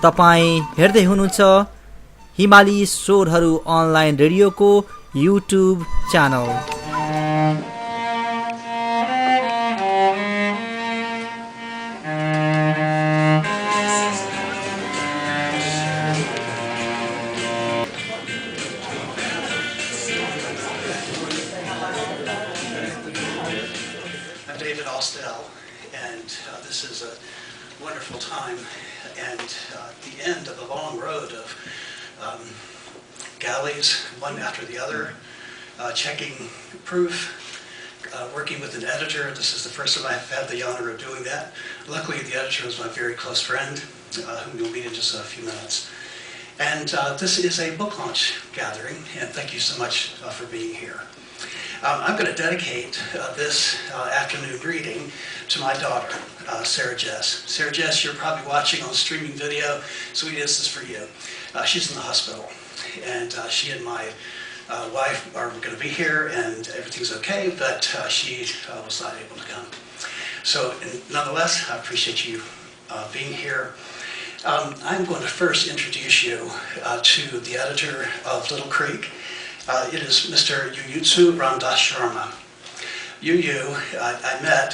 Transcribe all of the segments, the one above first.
तपाईं हेर्दै हुनुहुन्छ हिमाली स्वरहरू अनलाइन रेडियोको YouTube channel. I'm B Austell, and this is a wonderful time and the end of a long road of galleys, one after the other, checking proof, working with an editor. This is the first time I've had the honor of doing that. Luckily, the editor is my very close friend, whom you'll meet in just a few minutes. And this is a book launch gathering, and thank you so much for being here. I'm going to dedicate this afternoon reading to my daughter, Sarah Jess. Sarah Jess, you're probably watching on streaming video. Sweetie, this is for you. She's in the hospital, and she and my wife are going to be here, and everything's okay, but she was not able to come. So nonetheless, I appreciate you being here. I'm going to first introduce you to the editor of Little Creek. It is Mr. Yuyutsu Sharma. Yuyu, I met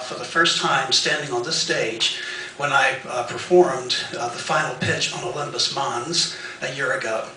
for the first time standing on this stage when I performed the final pitch on Olympus Mons a year ago.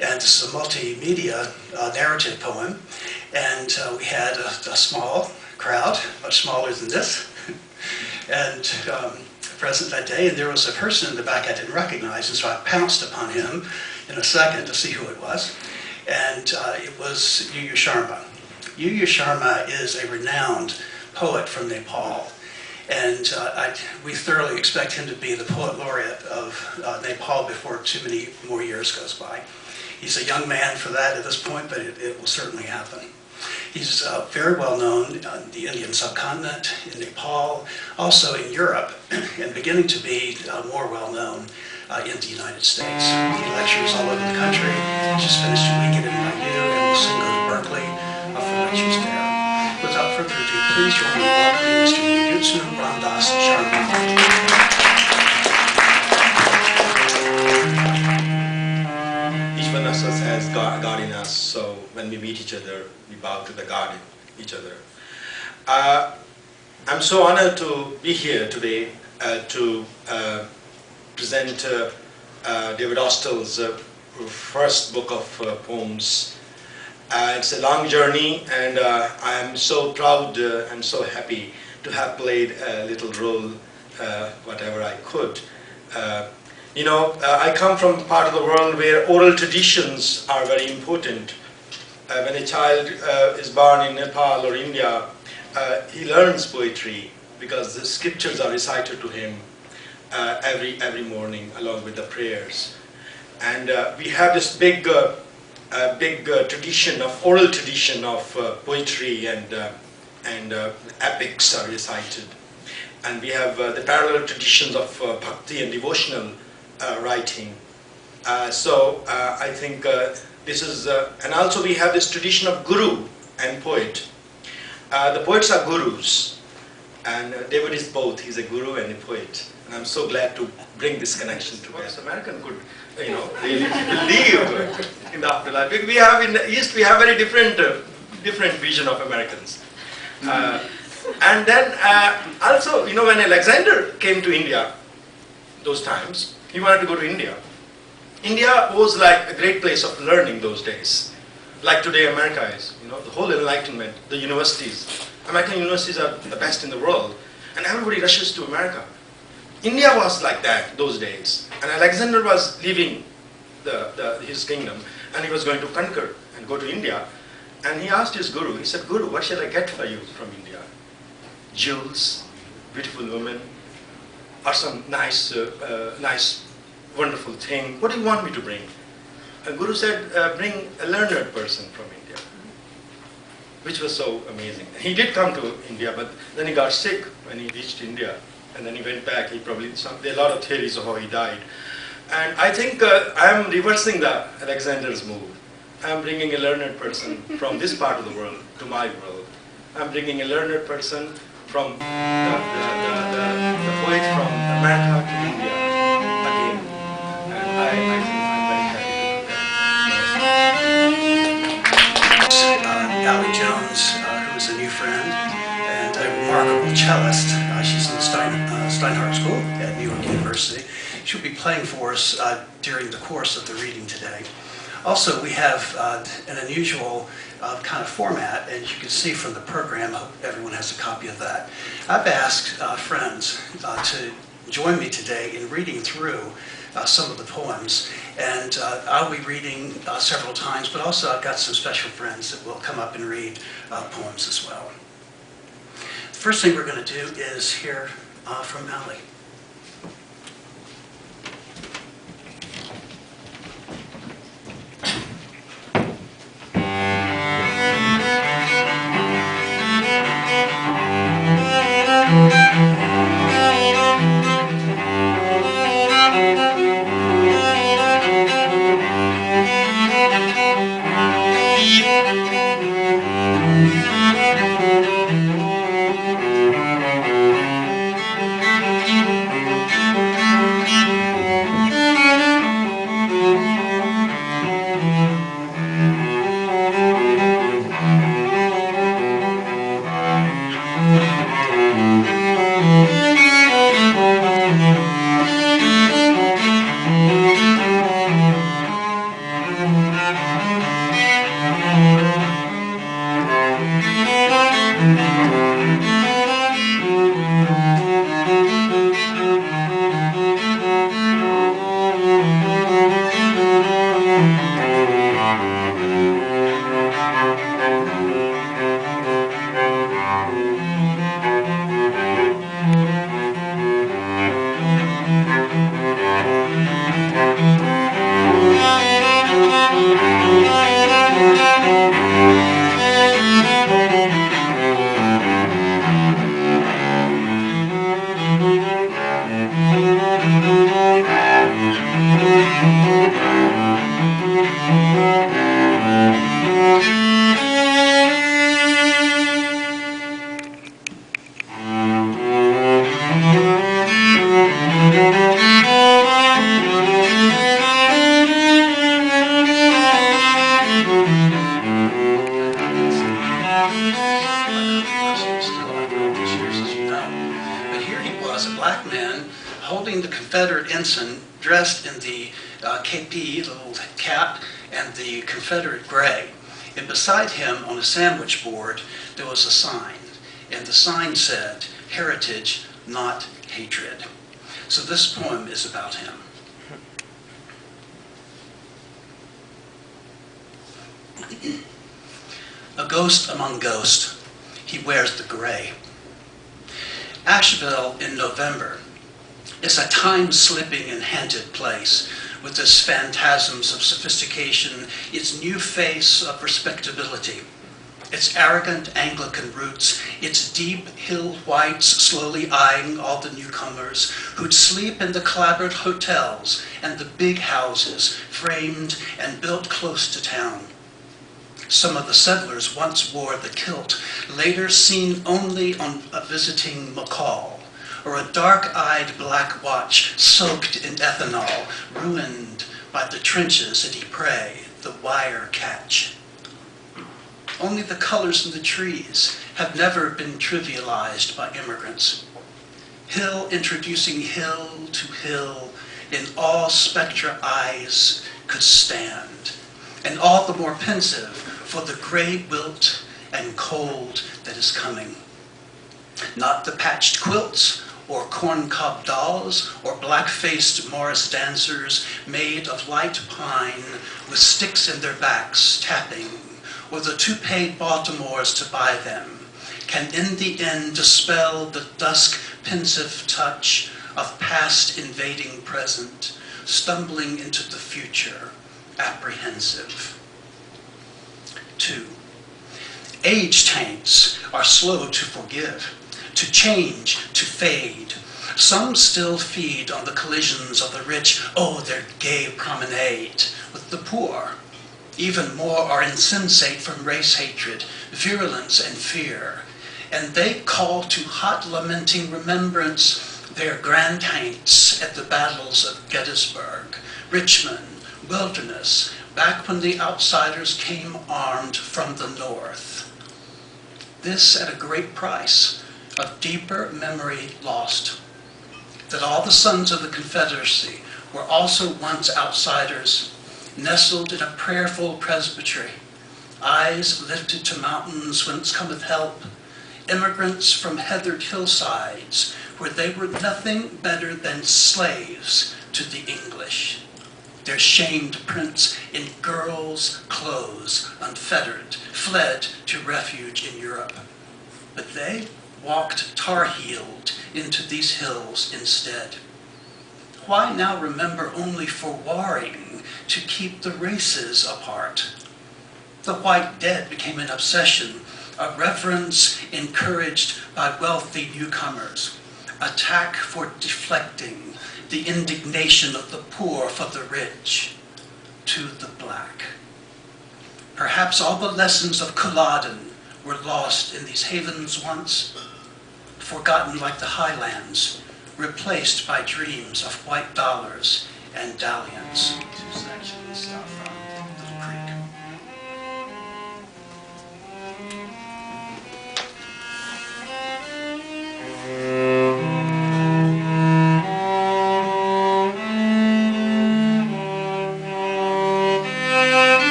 And this is a multimedia narrative poem. And we had a small crowd, much smaller than this, and present that day. And there was a person in the back I didn't recognize, and so I pounced upon him in a second to see who it was. And it was Yuyutsu Sharma. Yuyutsu Sharma is a renowned poet from Nepal, and we thoroughly expect him to be the poet laureate of Nepal before too many more years goes by. He's a young man for that at this point, but it will certainly happen. He's very well known in the Indian subcontinent, in Nepal, also in Europe, and beginning to be more well known in the United States. He lectures all over the country. Just finished a week at NYU and will soon go to Berkeley for lectures there. Without further ado, please join me in welcoming Mr. Yuyutsu Sharma. Each one of us has God in us, so when we meet each other, we bow to the God in each other. I'm so honored to be here today to present David Austell's first book of poems. It's a long journey, and I am so proud and so happy to have played a little role, whatever I could. I come from a part of the world where oral traditions are very important. When a child is born in Nepal or India, he learns poetry because the scriptures are recited to him every morning along with the prayers. And we have this big tradition of oral tradition of poetry and epics are recited. And we have the parallel traditions of bhakti and devotional writing. So I think this is, and also we have this tradition of guru and poet. The poets are gurus, and David is both. He's a guru and a poet. And I'm so glad to bring this connection together. American could, really believe in the afterlife. We have in the East, we have very different vision of Americans. And then also, when Alexander came to India, those times, he wanted to go to India. India was like a great place of learning those days. Like today America is, the whole enlightenment, the universities. American universities are the best in the world. And everybody rushes to America. India was like that those days. And Alexander was leaving his kingdom, and he was going to conquer and go to India. And he asked his guru, he said, "Guru, what shall I get for you from India? Jewels, beautiful women, or some nice, wonderful thing? What do you want me to bring?" And Guru said, "Bring a learned person from India," which was so amazing. He did come to India, but then he got sick when he reached India. And then he went back. There are a lot of theories of how he died. And I think I am reversing the Alexander's move. I am bringing a learned person from this part of the world to my world. I am bringing a learned person from the poet from America to India again. School at New York University. She'll be playing for us during the course of the reading today. Also, we have an unusual kind of format, and you can see from the program, I hope everyone has a copy of that. I've asked friends to join me today in reading through some of the poems, and I'll be reading several times, but also I've got some special friends that will come up and read poems as well. The first thing we're going to do is hear from Ali. Dressed in the kepi, the little cap, and the Confederate gray. And beside him on a sandwich board, there was a sign. And the sign said, "Heritage, not hatred." So this poem is about him. A ghost among ghosts, he wears the gray. Asheville in November is a time-slipping and haunted place with its phantasms of sophistication, its new face of respectability, its arrogant Anglican roots, its deep hill whites slowly eyeing all the newcomers who'd sleep in the clapboard hotels and the big houses framed and built close to town. Some of the settlers once wore the kilt, later seen only on a visiting macaw, or a dark-eyed black watch soaked in ethanol, ruined by the trenches at Ypres, the wire catch. Only the colors in the trees have never been trivialized by immigrants. Hill introducing hill to hill, in all spectra eyes could stand, and all the more pensive for the gray wilt and cold that is coming. Not the patched quilts, or corncob dolls, or black-faced Morris dancers made of light pine with sticks in their backs tapping, or the two-paid Baltimores to buy them, can in the end dispel the dusk pensive touch of past invading present, stumbling into the future, apprehensive. 2. Age taints are slow to forgive, to change, to fade. Some still feed on the collisions of the rich, their gay promenade, with the poor. Even more are insensate from race hatred, virulence, and fear. And they call to hot lamenting remembrance their grand taints at the battles of Gettysburg, Richmond, Wilderness, back when the outsiders came armed from the north. This at a great price of deeper memory lost. that all the sons of the Confederacy were also once outsiders, nestled in a prayerful presbytery, eyes lifted to mountains whence cometh help, immigrants from heathered hillsides, where they were nothing better than slaves to the English, their shamed prince in girls' clothes, unfettered, fled to refuge in Europe. But they walked tar-heeled into these hills instead. Why now remember only for warring to keep the races apart? The white dead became an obsession, a reverence encouraged by wealthy newcomers, a tack for deflecting the indignation of the poor for the rich to the black. Perhaps all the lessons of Culloden were lost in these havens once, forgotten like the highlands, replaced by dreams of white dollars and dalliance. Two sections from Little Creek.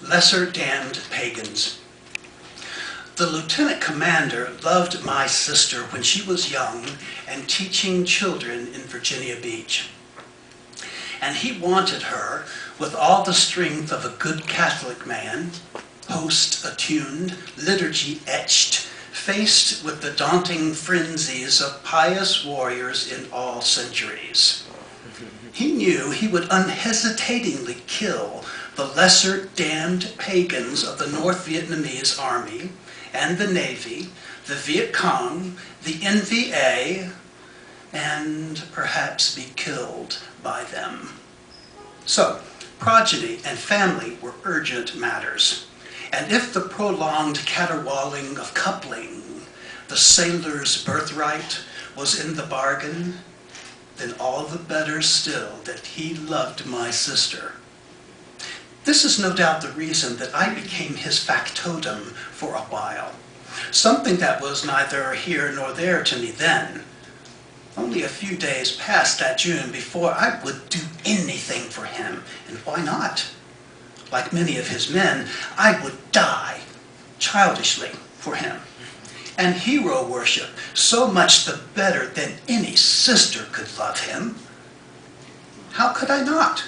Lesser damned pagans. The lieutenant commander loved my sister when she was young and teaching children in Virginia Beach. And he wanted her, with all the strength of a good Catholic man, host attuned, liturgy etched, faced with the daunting frenzies of pious warriors in all centuries. He knew he would unhesitatingly kill the lesser damned pagans of the North Vietnamese Army and the Navy, the Viet Cong, the NVA, and perhaps be killed by them. So, progeny and family were urgent matters. And if the prolonged caterwauling of coupling, the sailor's birthright, was in the bargain, then all the better still that he loved my sister. This is no doubt the reason that I became his factotum for a while, something that was neither here nor there to me then. Only a few days passed that June before I would do anything for him, and why not? Like many of his men, I would die, childishly, for him. And hero worship, so much the better than any sister could love him. How could I not?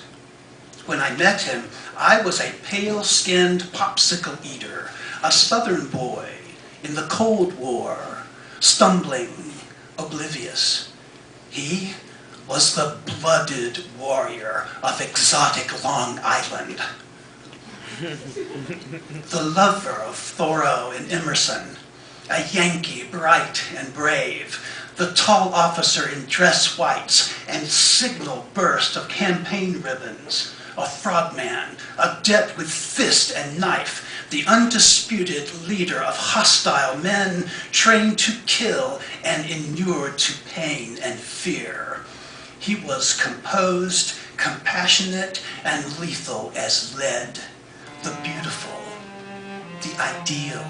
When I met him, I was a pale-skinned popsicle eater, a southern boy in the Cold War, stumbling, oblivious. He was the blooded warrior of exotic Long Island. The lover of Thoreau and Emerson, a Yankee bright and brave, the tall officer in dress whites and signal burst of campaign ribbons, a frogman, adept with fist and knife, the undisputed leader of hostile men, trained to kill and inured to pain and fear. He was composed, compassionate, and lethal as lead, the beautiful, the ideal,